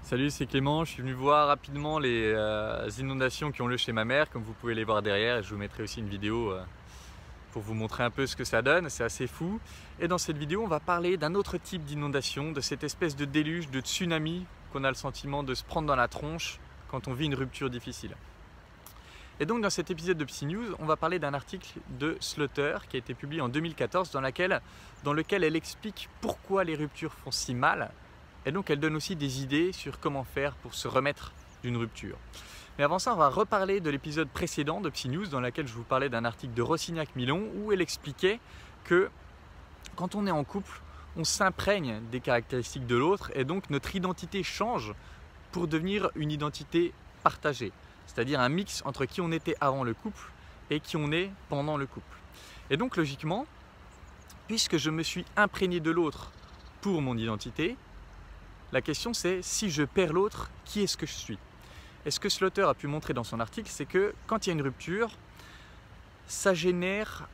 Salut, c'est Clément. Je suis venu voir rapidement les inondations qui ont lieu chez ma mère, comme vous pouvez les voir derrière. Je vous mettrai aussi une vidéo pour vous montrer un peu ce que ça donne. C'est assez fou. Et dans cette vidéo, on va parler d'un autre type d'inondation, de cette espèce de déluge, de tsunami qu'on a le sentiment de se prendre dans la tronche quand on vit une rupture difficile. Et donc dans cet épisode de Psy News, on va parler d'un article de Slaughter qui a été publié en 2014 dans lequel elle explique pourquoi les ruptures font si mal. Et donc elle donne aussi des idées sur comment faire pour se remettre d'une rupture. Mais avant ça, on va reparler de l'épisode précédent de Psy News dans lequel je vous parlais d'un article de Rosignac-Milon où elle expliquait que quand on est en couple, on s'imprègne des caractéristiques de l'autre et donc notre identité change pour devenir une identité partagée. C'est-à-dire un mix entre qui on était avant le couple et qui on est pendant le couple. Et donc logiquement, puisque je me suis imprégné de l'autre pour mon identité, la question c'est, si je perds l'autre, qui est-ce que je suis? Et ce que Slaughter a pu montrer dans son article, c'est que quand il y a une rupture, ça génère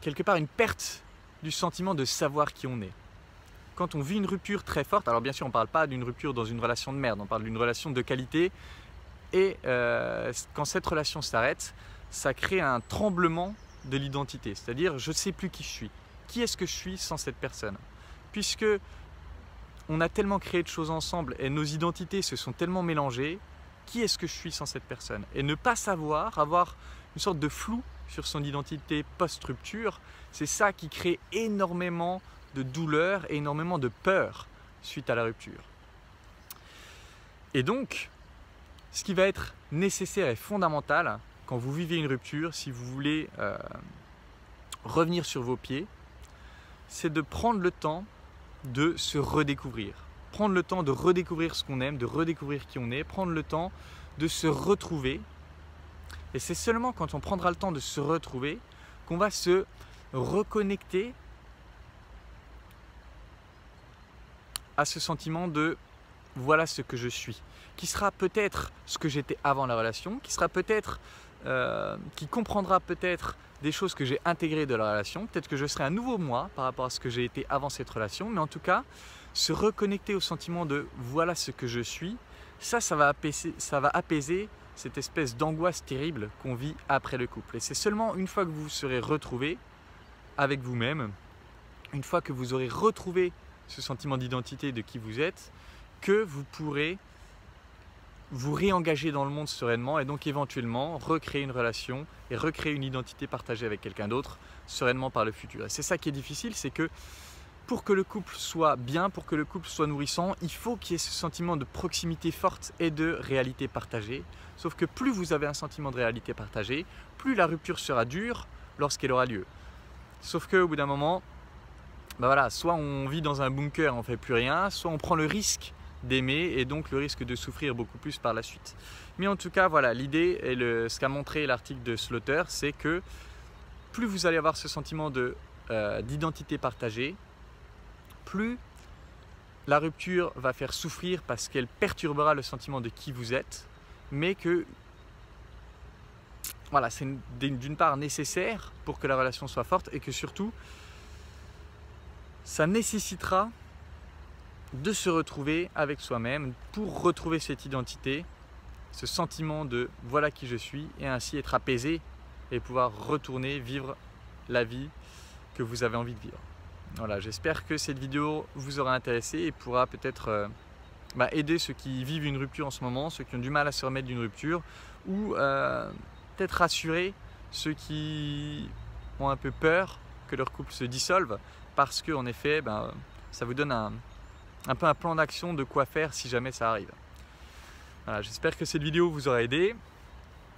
quelque part une perte du sentiment de savoir qui on est. Quand on vit une rupture très forte, alors bien sûr on ne parle pas d'une rupture dans une relation de merde, on parle d'une relation de qualité, et quand cette relation s'arrête, ça crée un tremblement de l'identité, c'est-à-dire je ne sais plus qui je suis. Qui est-ce que je suis sans cette personne? Puisque on a tellement créé de choses ensemble et nos identités se sont tellement mélangées, qui est-ce que je suis sans cette personne? Et ne pas savoir, avoir une sorte de flou sur son identité post-rupture, c'est ça qui crée énormément de douleur et énormément de peur suite à la rupture. Et donc, ce qui va être nécessaire et fondamental quand vous vivez une rupture, si vous voulez revenir sur vos pieds, c'est de prendre le temps de se redécouvrir. Prendre le temps de redécouvrir ce qu'on aime, de redécouvrir qui on est, prendre le temps de se retrouver. Et c'est seulement quand on prendra le temps de se retrouver qu'on va se reconnecter à ce sentiment de voilà ce que je suis, qui sera peut-être ce que j'étais avant la relation, qui sera peut-être, qui comprendra peut-être des choses que j'ai intégrées de la relation, peut-être que je serai un nouveau moi par rapport à ce que j'ai été avant cette relation, mais en tout cas, se reconnecter au sentiment de voilà ce que je suis, ça va apaiser cette espèce d'angoisse terrible qu'on vit après le couple. Et c'est seulement une fois que vous vous serez retrouvé avec vous-même, une fois que vous aurez retrouvé ce sentiment d'identité de qui vous êtes, que vous pourrez vous réengager dans le monde sereinement et donc éventuellement recréer une relation et recréer une identité partagée avec quelqu'un d'autre sereinement par le futur. Et c'est ça qui est difficile, c'est que pour que le couple soit bien, pour que le couple soit nourrissant, il faut qu'il y ait ce sentiment de proximité forte et de réalité partagée. Sauf que plus vous avez un sentiment de réalité partagée, plus la rupture sera dure lorsqu'elle aura lieu. Sauf qu'au bout d'un moment, voilà, soit on vit dans un bunker, on ne fait plus rien, soit on prend le risque d'aimer et donc le risque de souffrir beaucoup plus par la suite. Mais en tout cas, voilà, l'idée et ce qu'a montré l'article de Slaughter, c'est que plus vous allez avoir ce sentiment d'identité partagée, plus la rupture va faire souffrir parce qu'elle perturbera le sentiment de qui vous êtes, mais que voilà, c'est d'une part nécessaire pour que la relation soit forte et que surtout, ça nécessitera de se retrouver avec soi-même pour retrouver cette identité, ce sentiment de voilà qui je suis et ainsi être apaisé et pouvoir retourner vivre la vie que vous avez envie de vivre. Voilà, j'espère que cette vidéo vous aura intéressé et pourra peut-être aider ceux qui vivent une rupture en ce moment, ceux qui ont du mal à se remettre d'une rupture ou peut-être rassurer ceux qui ont un peu peur que leur couple se dissolve parce qu'en effet, ça vous donne un peu un plan d'action de quoi faire si jamais ça arrive. Voilà, j'espère que cette vidéo vous aura aidé.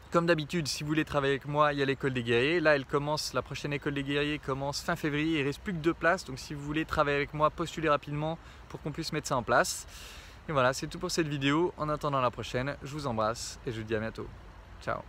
Comme d'habitude, si vous voulez travailler avec moi, il y a l'école des guerriers. Là, la prochaine école des guerriers commence fin février. Il ne reste plus que 2 places. Donc si vous voulez travailler avec moi, postulez rapidement pour qu'on puisse mettre ça en place. Et voilà, c'est tout pour cette vidéo. En attendant la prochaine, je vous embrasse et je vous dis à bientôt. Ciao.